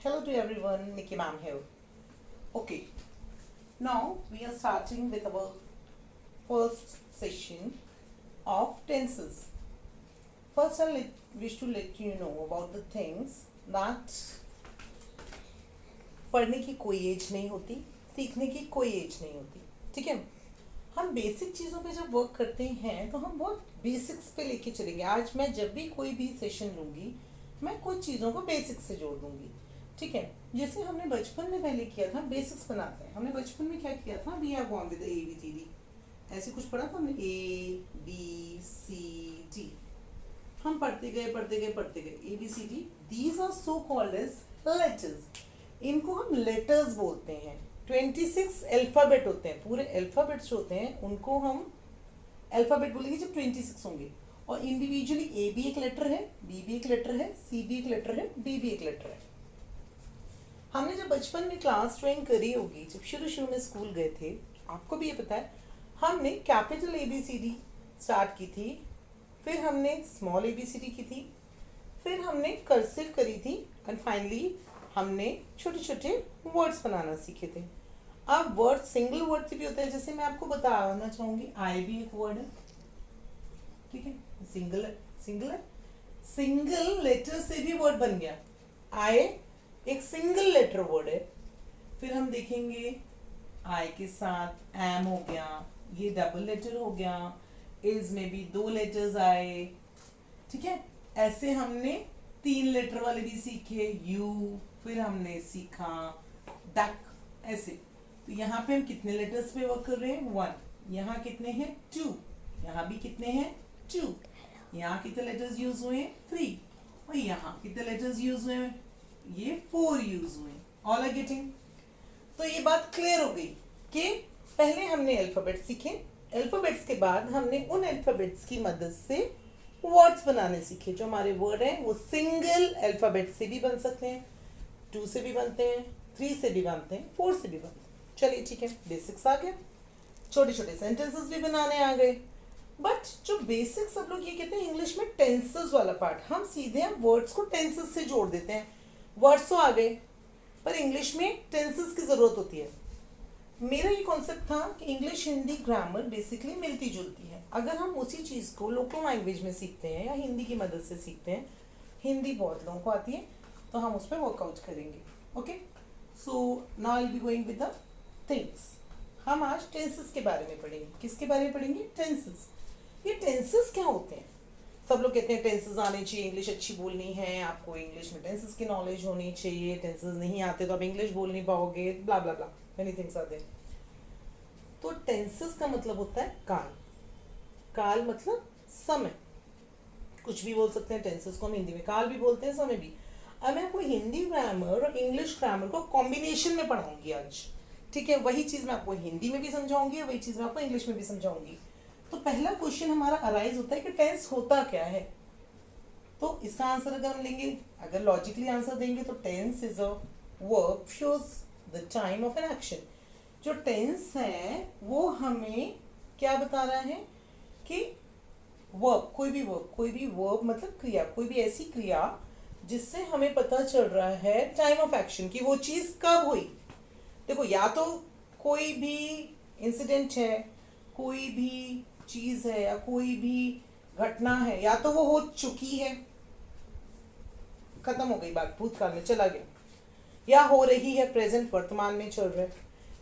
Hello to everyone, Nikki ma'am here. Okay, now we are starting with our first session of tenses. First, wish to let you know about the things that पढ़ने की कोई as नहीं होती, सीखने की कोई as नहीं होती. ठीक है, हम बेसिक चीज़ों पे जब वर्क करते हैं तो हम बहुत बेसिक्स पे लेके चलेंगे. आज मैं जब भी कोई भी सेशन लूँगी मैं कुछ चीज़ों को बेसिक्स से जोड़ दूँगी. ठीक है, जैसे हमने बचपन में पहले किया था, बेसिक्स बनाते हैं. हमने बचपन में क्या किया था, we have gone with ABCD, ऐसे कुछ पढ़ा था हमने, ABCD. हम पढ़ते गए ABCD. These are so called as letters. इनको हम लेटर्स बोलते हैं. 26 अल्फ़ाबेट होते हैं, पूरे अल्फ़ाबेट्स होते हैं, उनको हम अल्फ़ाबेट बोलेंगे जब 26 होंगे. और इंडिविजुअली A भी एक लेटर है, B भी एक लेटर है, C भी एक लेटर है, D भी एक लेटर है. हमने जब बचपन में क्लास ज्वाइन करी होगी, जब शुरू में स्कूल गए थे, आपको भी ये पता है, हमने कैपिटल ABCD स्टार्ट की थी, फिर हमने स्मॉल ABCD की थी, फिर हमने कर्सिव करी थी, एंड फाइनली हमने छोटे छोटे वर्ड्स बनाना सीखे थे. अब वर्ड सिंगल वर्ड से भी होता है, जैसे मैं आपको बताना चाहूँगी, आई भी एक वर्ड है. ठीक है, सिंगल लेटर से भी वर्ड बन गया. आई एक सिंगल लेटर वर्ड है. फिर हम देखेंगे आई के साथ एम हो गया, ये डबल लेटर हो गया. इज में भी 2 लेटर्स आए. ठीक है, ऐसे हमने 3 लेटर वाले भी सीखे, यू. फिर हमने सीखा डक, ऐसे. तो यहाँ पे हम कितने लेटर्स पे वर्क कर रहे हैं, 1. यहाँ कितने हैं, 2. यहाँ भी कितने हैं, 2. यहाँ कितने लेटर्स यूज हुए हैं, 3. और यहाँ कितने लेटर्स यूज हुए हैं, ये 4 यूज हुए. All are getting. तो ये बात क्लियर हो गई कि पहले हमने अल्फाबेट सीखे, अल्फाबेट्स के बाद हमने उन अल्फाबेट्स की मदद से वर्ड्स बनाने सीखे. जो हमारे वर्ड हैं वो सिंगल अल्फाबेट से भी बन सकते हैं, 2 से भी बनते हैं, 3 से भी बनते हैं, 4 से भी बनते हैं. चलिए ठीक है, बेसिक्स आ गया, छोटे छोटे सेंटेंसेस भी बनाने आ गए. बट जो बेसिक सब लोग ये कहते हैं इंग्लिश में टेंसेस वाला पार्ट, हम सीधे वर्ड्स को टेंसेस से जोड़ देते हैं. वर्ड्स तो आ गए, पर इंग्लिश में टेंसेस की ज़रूरत होती है. मेरा ये कॉन्सेप्ट था कि इंग्लिश हिंदी ग्रामर बेसिकली मिलती जुलती है. अगर हम उसी चीज़ को लोकल लैंग्वेज में सीखते हैं या हिंदी की मदद से सीखते हैं, हिंदी बहुत लोगों को आती है, तो हम उस पर वर्कआउट करेंगे. Okay, so now I will be going with the things. हम आज टेंसेस के बारे में पढ़ेंगे. किसके बारे में पढ़ेंगे, टेंसेस. ये टेंसेस क्या होते हैं. सब लोग कहते हैं टेंसेस आने चाहिए, इंग्लिश अच्छी बोलनी है, आपको इंग्लिश में टेंसेस की नॉलेज होनी चाहिए, टेंसेस नहीं आते तो आप इंग्लिश बोल नहीं पाओगे, ब्ला ब्ला ब्ला, मेनी थिंग्स आते हैं. तो टेंसेस का मतलब होता है काल. काल मतलब समय. कुछ भी बोल सकते हैं टेंसेस को हम हिंदी में काल भी बोलते हैं, समय भी. अब मैं आपको हिंदी ग्रामर और इंग्लिश ग्रामर को कॉम्बिनेशन में पढ़ाऊंगी आज. ठीक है, वही चीज़ मैं आपको हिंदी में भी समझाऊंगी, वही चीज़ मैं आपको इंग्लिश में भी समझाऊंगी. तो पहला क्वेश्चन हमारा अराइज होता है कि टेंस होता क्या है. तो इसका आंसर अगर हम लेंगे, अगर लॉजिकली आंसर देंगे, तो tense is a verb shows the time of an action. जो टेंस है वो हमें क्या बता रहा है कि वर्ब, कोई भी वर्ब मतलब क्रिया, कोई भी ऐसी क्रिया जिससे हमें पता चल रहा है टाइम ऑफ एक्शन की वो चीज़ कब हुई. देखो, या तो कोई भी इंसिडेंट है, कोई भी चीज़ है, या कोई भी घटना है, या तो वो हो चुकी है, खत्म हो गई बात, भूतकाल में चला गया, या हो रही है, प्रेजेंट वर्तमान में चल रहा है,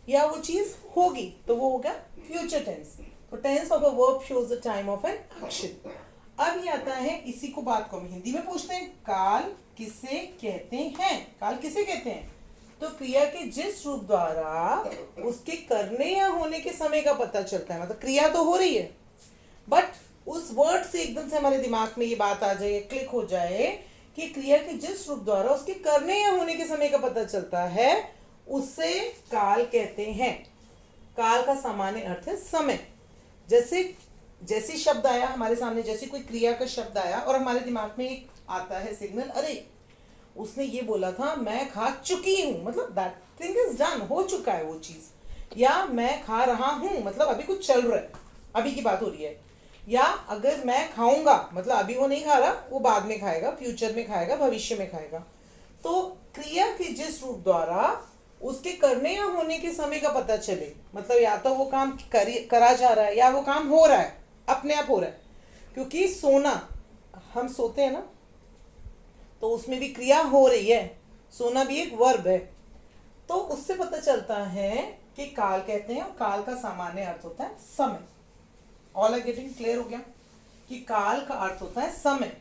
या वो चीज़ होगी, तो वो होगा फ्यूचर टेंस. तो tense of a verb shows the time of an action. अब ये आता है, इसी को बात को हम हिंदी में पूछते हैं, काल किसे कहते हैं. काल किसे कहते हैं, तो क्रिया के जिस रूप द्वारा उसके करने या होने के समय का पता चलता है. मतलब क्रिया तो हो रही है, बट उस वर्ड से एकदम से हमारे दिमाग में ये बात आ जाए, क्लिक हो जाए कि क्रिया के जिस रूप द्वारा उसके करने या होने के समय का पता चलता है, उसे काल कहते हैं. काल का सामान्य अर्थ है समय. जैसे शब्द आया हमारे सामने, जैसे कोई क्रिया का शब्द आया और हमारे दिमाग में एक आता है सिग्नल, अरे उसने ये बोला था मैं खा चुकी हूँ, मतलब दैट थिंग इज डन, हो चुका है वो चीज़. या मैं खा रहा हूँ, मतलब अभी कुछ चल रहा है, अभी की बात हो रही है. या अगर मैं खाऊंगा, मतलब अभी वो नहीं खा रहा, वो बाद में खाएगा, फ्यूचर में खाएगा, भविष्य में खाएगा. तो क्रिया के जिस रूप द्वारा उसके करने या होने के समय का पता चले, मतलब या तो वो काम करा जा रहा है या वो काम हो रहा है, अपने आप हो रहा है। क्योंकि सोना, हम सोते हैं ना, तो उसमें भी क्रिया हो रही है, सोना भी एक वर्ब है। तो उससे पता चलता है कि काल कहते हैं, और काल का सामान्य अर्थ होता है समय। ऑल आर गेटिंग क्लियर हो गया कि काल का अर्थ होता है समय।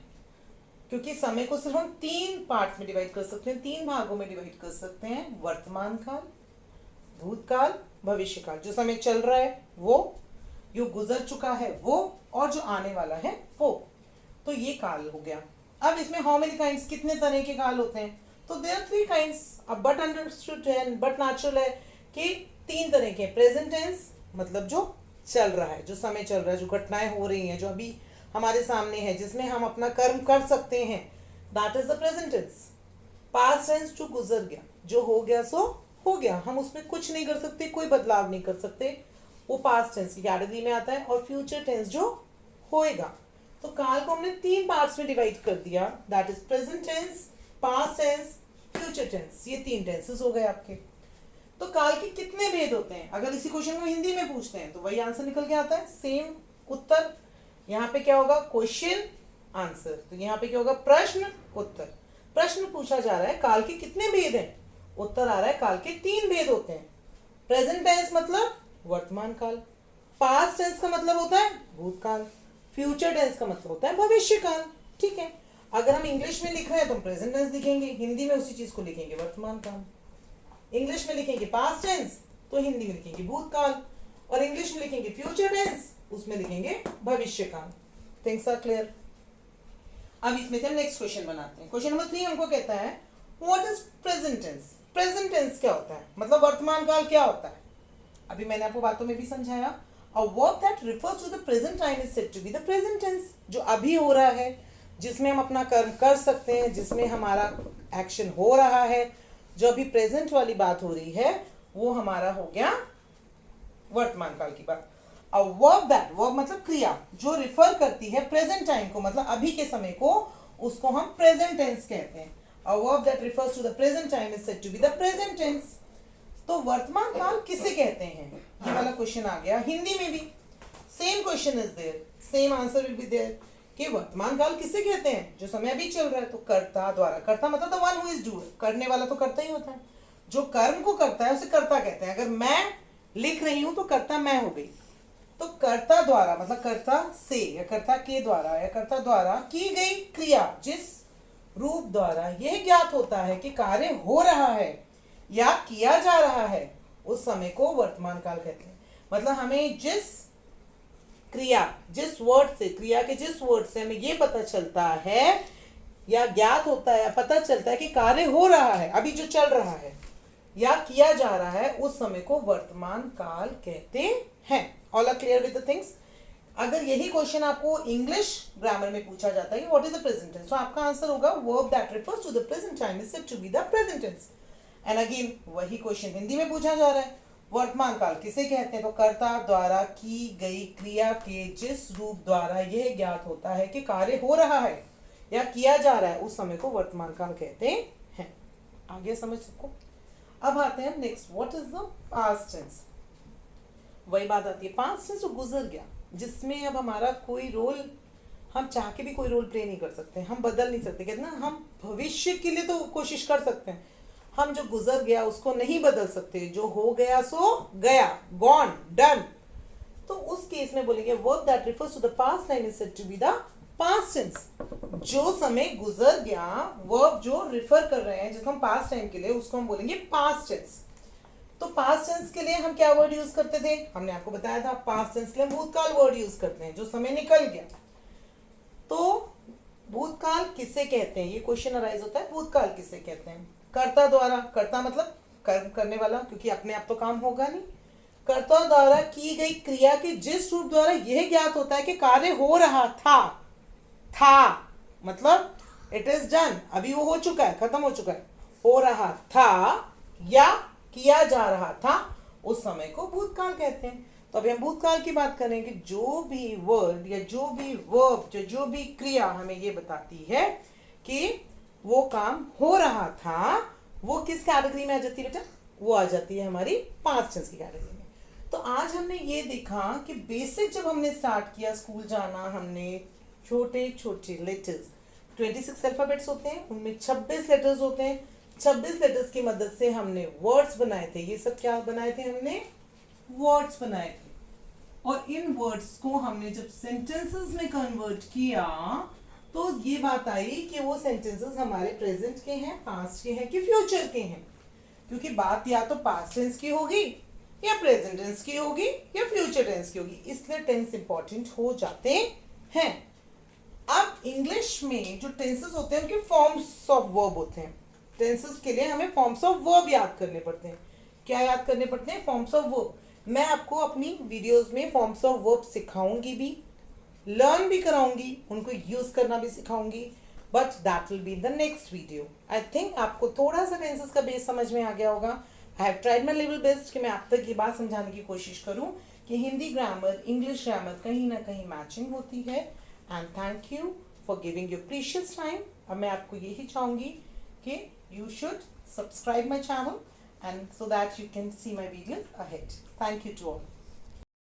क्योंकि समय को सिर्फ हम 3 पार्ट में डिवाइड कर सकते हैं, 3 भागों में डिवाइड कर सकते हैं, वर्तमान काल, भूतकाल, भविष्य काल। जो समय चल रहा है वो, जो गुजर चुका है वो, और जो आने वाला है वो। तो ये काल हो गया। अब इसमें हाउ मेनी काइंड्स, कितने तरह के काल होते हैं? तो देयर आर 3 काइंड्स। अब but understood and but natural है कि 3 तरह के। प्रेजेंट टेंस मतलब जो चल रहा है, जो समय चल रहा है, जो घटनाएं हो रही हैं, जो अभी हमारे सामने है, जिसमें हम अपना कर्म कर सकते हैं, that is the present tense. Past tense जो गुजर गया, जो हो गया सो हो गया, हम उसमें कुछ नहीं कर सकते, कोई बदलाव नहीं कर सकते, वो पास्ट टेंस की कैटेगरी में आता है। और फ्यूचर टेंस जो होएगा। तो काल को हमने 3 पार्ट्स में डिवाइड कर दिया, that is present tense, past tense, future tense. ये 3 टेंसेस हो गए आपके। तो काल के कितने भेद होते हैं? अगर इसी क्वेश्चन को हिंदी में पूछते हैं तो वही आंसर निकल के आता है, सेम उत्तर। यहाँ पे क्या होगा? Question answer. तो यहाँ पे क्या होगा? प्रश्न उत्तर। प्रश्न पूछा जा रहा है काल के कितने भेद हैं, उत्तर आ रहा है काल के 3 भेद होते हैं। प्रेजेंट टेंस मतलब वर्तमान काल, पास्ट टेंस का मतलब होता है भूतकाल, फ्यूचर टेंस का मतलब होता है भविष्य काल। ठीक है, अगर हम इंग्लिश में लिख रहे हैं तो हम प्रेजेंट टेंस लिखेंगे, हिंदी में उसी चीज को लिखेंगे वर्तमान काल। इंग्लिश में लिखेंगे पास्ट टेंस तो हिंदी में लिखेंगे भूतकाल, और इंग्लिश में लिखेंगे फ्यूचर टेंस, उसमें लिखेंगे भविष्य काल। Things are clear. अब इसमें से हम नेक्स्ट क्वेश्चन बनाते हैं। क्वेश्चन नंबर 3 हमको कहता है what is present tense. Present tense क्या होता है, मतलब वर्तमान काल क्या होता है? अभी मैंने आपको बातों में भी समझाया। A verb that refers to the present time is said to be the present tense। जो अभी हो रहा है, जिसमें हम अपना कर्म कर सकते हैं, जिसमें हमारा एक्शन हो रहा है, जो अभी प्रेजेंट वाली बात हो रही है, वो हमारा हो गया वर्तमान काल की बात। A verb that, verb मतलब क्रिया, जो रिफर करती है प्रेजेंट टाइम को, मतलब अभी के समय को, उसको हम प्रेजेंट टेंस कहते हैं। A verb that refers to the present time is said to be the present tense। तो वर्तमान काल किसे कहते हैं, ये वाला क्वेश्चन आ गया। हिंदी में भी same question is there, same answer will be there कि वर्तमान काल किसे कहते हैं, जो समय अभी चल रहा है। तो कर्ता द्वारा, कर्ता मतलब the one who is doing, करने वाला तो कर्ता ही होता है, जो कर्म को करता है उसे कर्ता कहते हैं। अगर मैं लिख रही हूं तो कर्ता मैं हो गई। तो कर्ता द्वारा मतलब कर्ता से, या कर्ता के द्वारा, या कर्ता द्वारा की गई क्रिया जिस रूप द्वारा यह ज्ञात होता है कि कार्य हो रहा है या किया जा रहा है, उस समय को वर्तमान काल कहते हैं। मतलब हमें जिस क्रिया, जिस वर्ड से, क्रिया के जिस वर्ड से हमें ये पता चलता है या ज्ञात होता है, पता चलता है कि कार्य हो रहा है, अभी जो चल रहा है या किया जा रहा है, उस समय को वर्तमान काल कहते हैं। All are clear with the things. अगर यही क्वेश्चन आपको इंग्लिश ग्रामर में पूछा जाता है what is the present tense, तो आपका आंसर होगा verb that refers to the present time is said to be the present tense. And again वही क्वेश्चन हिंदी में पूछा जा रहा है, वर्तमान काल किसे कहते हैं? तो कर्ता द्वारा की गई क्रिया के जिस रूप द्वारा यह ज्ञात होता है कि कार्य हो रहा है या किया जा रहा है, उस समय को वर्तमान काल कहते हैं। आगे समझ सबको। अब आते हैं next, what is the past tense. वही बात आती है, पास्ट टेंस जो गुजर गया, जिसमें अब हमारा कोई रोल, हम चाह के भी कोई रोल प्ले नहीं कर सकते, हम बदल नहीं सकते। कहते ना, हम भविष्य के लिए तो कोशिश कर सकते हैं, हम जो गुजर गया उसको नहीं बदल सकते। जो हो गया सो गया, गॉन, डन। तो उस केस में बोलेंगे verb that refers to the past time is said to be the past tense. जो समय गुजर गया, वर्ब जो रिफर कर रहे हैं जिसको हम पास्ट टाइम के लिए, उसको हम बोलेंगे पास्ट टेंस। तो पास्ट टेंस के लिए हम क्या वर्ड यूज करते थे? हमने आपको बताया था, पास्ट टेंस के लिए भूतकाल वर्ड यूज करते हैं, जो समय निकल गया। तो भूतकाल किसे कहते हैं, ये क्वेश्चन अराइज होता है, भूतकाल किसे कहते हैं? कर्ता द्वारा, कर्ता मतलब कर्म करने वाला, क्योंकि अपने आप तो काम होगा नहीं। कर्ता द्वारा की गई क्रिया के जिस रूप द्वारा यह ज्ञात होता है कि कार्य हो रहा था मतलब इट इज डन, अभी वो हो चुका है, खत्म हो चुका है, हो रहा था या किया जा रहा था, उस समय को भूतकाल कहते हैं। तो अभी हम भूतकाल की बात करेंगे। जो भी वर्ड या जो भी वर्ब, जो भी क्रिया हमें ये बताती है कि वो काम हो रहा था, वो किस कैटेगरी में आ जाती है बेटा? वो आ जाती है हमारी पास्ट टेंस की कैटेगरी में। तो आज हमने ये देखा कि बेसिक जब हमने स्टार्ट किया स्कूल जाना, हमने छोटे छोटे लेटर्स, 26 अल्फाबेट्स होते हैं, उनमें 26 लेटर्स होते हैं। 26 लेटर्स की मदद से हमने वर्ड्स बनाए थे। ये सब क्या बनाए थे? हमने वर्ड्स बनाए थे। और इन वर्ड्स को हमने जब सेंटेंसेस में कन्वर्ट किया तो ये बात आई कि वो सेंटेंसेस हमारे प्रेजेंट के हैं, पास्ट के हैं कि फ्यूचर के हैं। क्योंकि बात या तो पास्ट टेंस की होगी या प्रेजेंट टेंस की होगी या फ्यूचर टेंस की होगी, इसलिए टेंस इंपॉर्टेंट हो जाते हैं। अब इंग्लिश में जो टेंसेस होते हैं उनके फॉर्म्स ऑफ वर्ब होते हैं। टेंसेस के लिए हमें फॉर्म्स ऑफ वर्ब याद करने पड़ते हैं। क्या याद करने पड़ते हैं? Forms of verb. मैं आपको अपनी वीडियोस में फॉर्म्स ऑफ वर्ब सिखाऊंगी भी, लर्न भी कराऊंगी, उनको यूज करना भी सिखाऊंगी, but that will be the next video. I think आपको थोड़ा सा टेंसेस का बेस समझ में आ गया होगा। I have tried my level best कि मैं आप तक ये बात समझाने की कोशिश करूं कि हिंदी ग्रामर, इंग्लिश ग्रामर कहीं ना कहीं मैचिंग होती है। And thank you for giving your precious time. अब मैं आपको यही चाहूंगी कि you should subscribe my channel and so that you can see my videos ahead. Thank you to all.